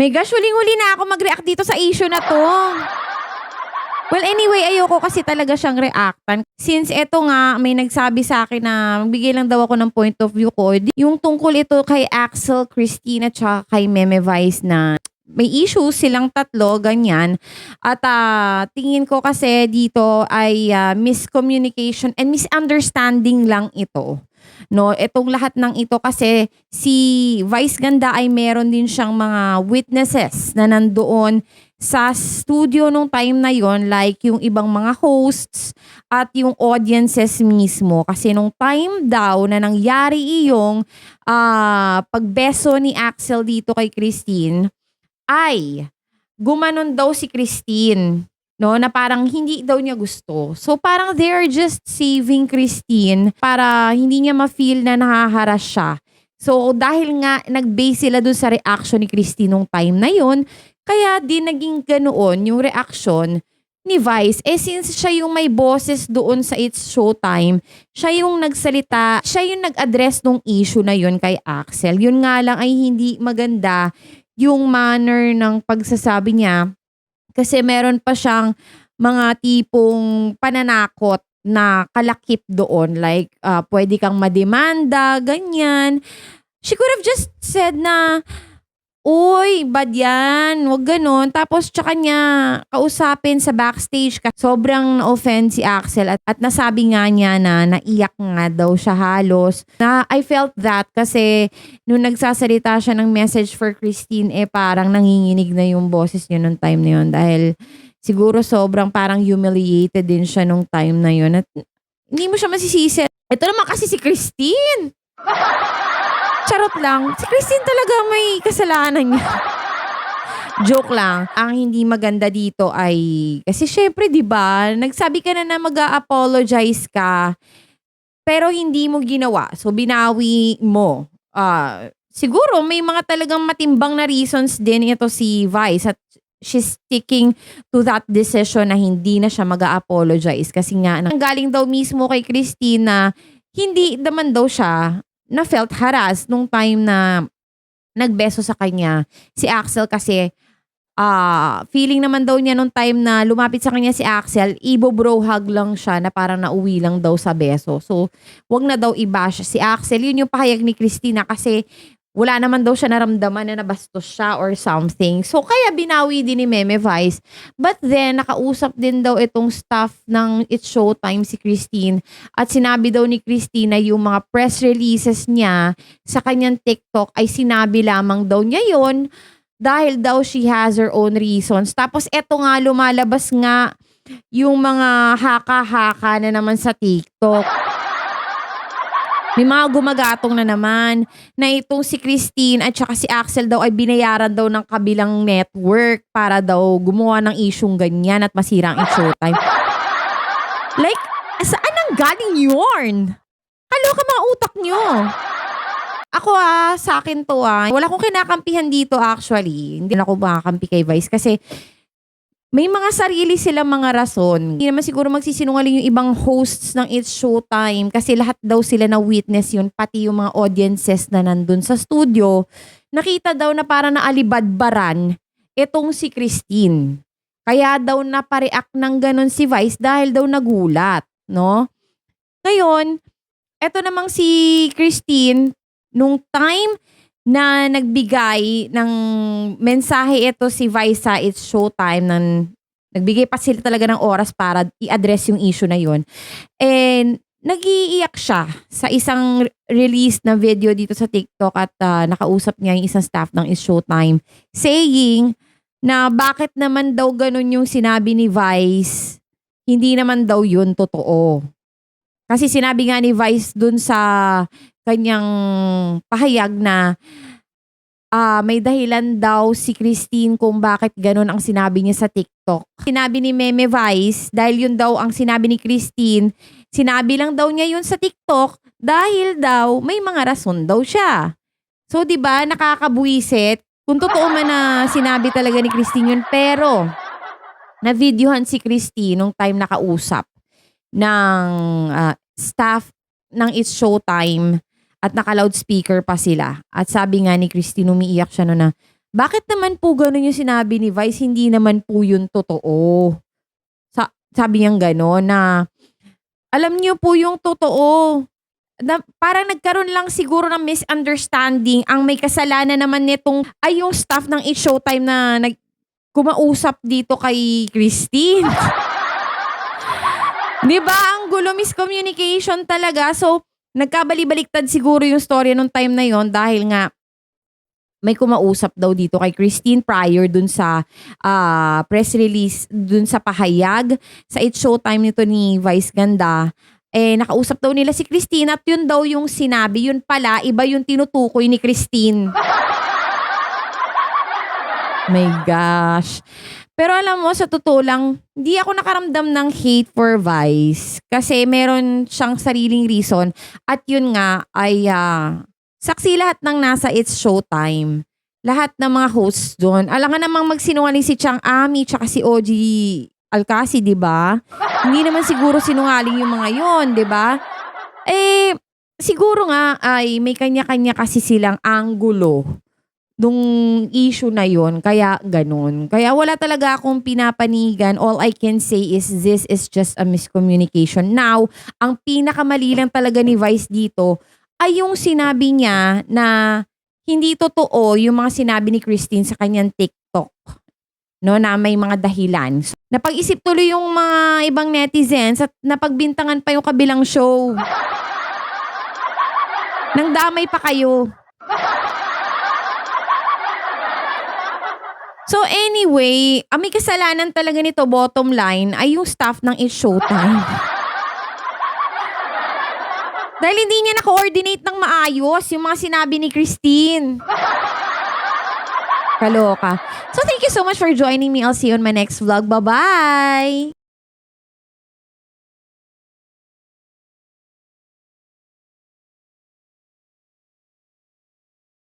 My gosh, huling-huli na ako mag-react dito sa issue na 'to. Well, anyway, ayoko kasi talaga siyang reactan. Since eto nga, may nagsabi sa akin na magbigay lang daw ako ng point of view ko. Yung tungkol ito kay Axel, Christine, at saka kay Meme Vice na may issues silang tatlo, ganyan. At tingin ko kasi dito ay miscommunication and misunderstanding lang ito. No, itong lahat ng ito kasi si Vice Ganda ay meron din siyang mga witnesses na nandoon sa studio nung time na yon, like yung ibang mga hosts at yung audiences mismo. Kasi nung time daw na nangyari iyong pagbeso ni Axel dito kay Christine, ay gumanon daw si Christine, no, na parang hindi daw niya gusto. So parang they're just saving Christine para hindi niya ma-feel na nahaharas siya. So dahil nga nag-base sila dun sa reaction ni Christine nung time na yun, kaya di naging ganoon yung reaction ni Vice. Eh since siya yung may boses doon sa It's Showtime, siya yung nagsalita, siya yung nag-address nung issue na yun kay Axel. Yun nga lang ay hindi maganda yung manner ng pagsasabi niya kasi meron pa siyang mga tipong pananakot na kalakip doon. Like, pwede kang mademanda, ganyan. She could have just said na, uy, bad yan, wag ganon. Tapos tsaka niya kausapin sa backstage. Sobrang na-offend si Axel at nasabi nga niya na naiyak nga daw siya halos. Na I felt that kasi nung nagsasalita siya ng message for Christine, parang nanginginig na yung boses niya nung time na yun. Dahil siguro sobrang parang humiliated din siya nung time na yun. At hindi mo siya masisisi. Ito naman kasi si Christine. Charot lang. Si Christine talaga may kasalanan niya. Joke lang. Ang hindi maganda dito ay, kasi syempre 'di ba, nagsabi ka na mag-a-apologize ka, pero hindi mo ginawa. So binawi mo. Siguro may mga talagang matimbang na reasons din ito si Vice at she's sticking to that decision na hindi na siya mag-a-apologize kasi nga galing daw mismo kay Christine na hindi naman daw siya na felt harassed nung time na nagbeso sa kanya si Axel kasi feeling naman daw niya nung time na lumapit sa kanya si Axel, ibo-bro hug lang siya na parang nauwi lang daw sa beso. So, wag na daw i-bash si Axel. Yun yung pahayag ni Christina kasi wala naman daw siya naramdaman na nabastos siya or something. So, kaya binawi din ni Meme Vice. But then, nakausap din daw itong staff ng It's Showtime si Christine. At sinabi daw ni Christine na yung mga press releases niya sa kanyang TikTok ay sinabi lamang daw niya yon dahil daw she has her own reasons. Tapos, eto nga, lumalabas nga yung mga haka-haka na naman sa TikTok. May mga gumagatong na naman na itong si Christine at saka si Axel daw ay binayaran daw ng kabilang network para daw gumawa ng isyung ganyan at masira ang Showtime. Like, saan ang galing yun? Kaloka mga utak nyo. Ako sa akin to wala akong kinakampihan dito actually. Hindi na ako makakampi kay Vice kasi may mga sarili silang mga rason. Hindi naman siguro magsisinungaling yung ibang hosts ng It's Showtime kasi lahat daw sila na witness yun, pati yung mga audiences na nandun sa studio. Nakita daw na parang naalibadbaran itong si Christine. Kaya daw napareact ng ganun si Vice dahil daw nagulat, no? Ngayon, eto namang si Christine, nung time na nagbigay ng mensahe ito si Vice sa It's Showtime, nagbigay pa sila talaga ng oras para i-address yung issue na yun. And nag-iiyak siya sa isang release na video dito sa TikTok at nakausap niya yung isang staff ng It's Showtime saying na bakit naman daw ganun yung sinabi ni Vice, hindi naman daw yun totoo. Kasi sinabi nga ni Vice dun sa kanyang pahayag na may dahilan daw si Christine kung bakit ganun ang sinabi niya sa TikTok. Sinabi ni Meme Vice, dahil yun daw ang sinabi ni Christine, sinabi lang daw niya yun sa TikTok dahil daw may mga rason daw siya. So 'di ba nakakabuwisit kung totoo man na sinabi talaga ni Christine yun, pero na-videohan si Christine nung time nakausap ng staff ng It's Showtime at naka-loudspeaker pa sila. At sabi nga ni Christine, umiiyak siya no na Bakit naman po gano'n yung sinabi ni Vice? Hindi naman po yun totoo. Sabi niyang gano'n na, alam niyo po yung totoo. Na parang nagkaroon lang siguro ng misunderstanding. Ang may kasalanan naman nitong ay yung staff ng It's Showtime na kumausap dito kay Christine. 'Di ba ang gulo, miscommunication talaga. So, nagkabali-baliktad siguro yung story nung time na yon dahil nga may kumausap daw dito kay Christine prior dun sa press release, dun sa pahayag sa It's Showtime nito ni Vice Ganda. Nakausap daw nila si Christine at yun daw yung sinabi. Yun pala, iba yung tinutukoy ni Christine. My gosh. Pero alam mo, sa totoo lang, hindi ako nakaramdam ng hate for Vice. Kasi meron siyang sariling reason. At yun nga ay saksi lahat ng nasa It's Showtime. Lahat ng mga hosts doon. Alam nga namang magsinungaling si Chang Ami tsaka si OG Alcasi, di ba? Hindi naman siguro sinungaling yung mga yon, di ba? Siguro nga ay may kanya-kanya kasi silang anggulo nung issue na yon, kaya ganun. Kaya wala talaga akong pinapanigan. All I can say is this is just a miscommunication. Now, ang pinakamali lang talaga ni Vice dito ay yung sinabi niya na hindi totoo yung mga sinabi ni Christine sa kanyang TikTok. No, na may mga dahilan. Napag-isip tuloy yung mga ibang netizens at napagbintangan pa yung kabilang show. Nang damay pa kayo. So anyway, ang may kasalanan talaga nito, bottom line, ay yung staff ng It's Showtime. Dahil hindi niya na-coordinate ng maayos yung mga sinabi ni Christine. Kaloka. So thank you so much for joining me. I'll see you on my next vlog. Bye-bye!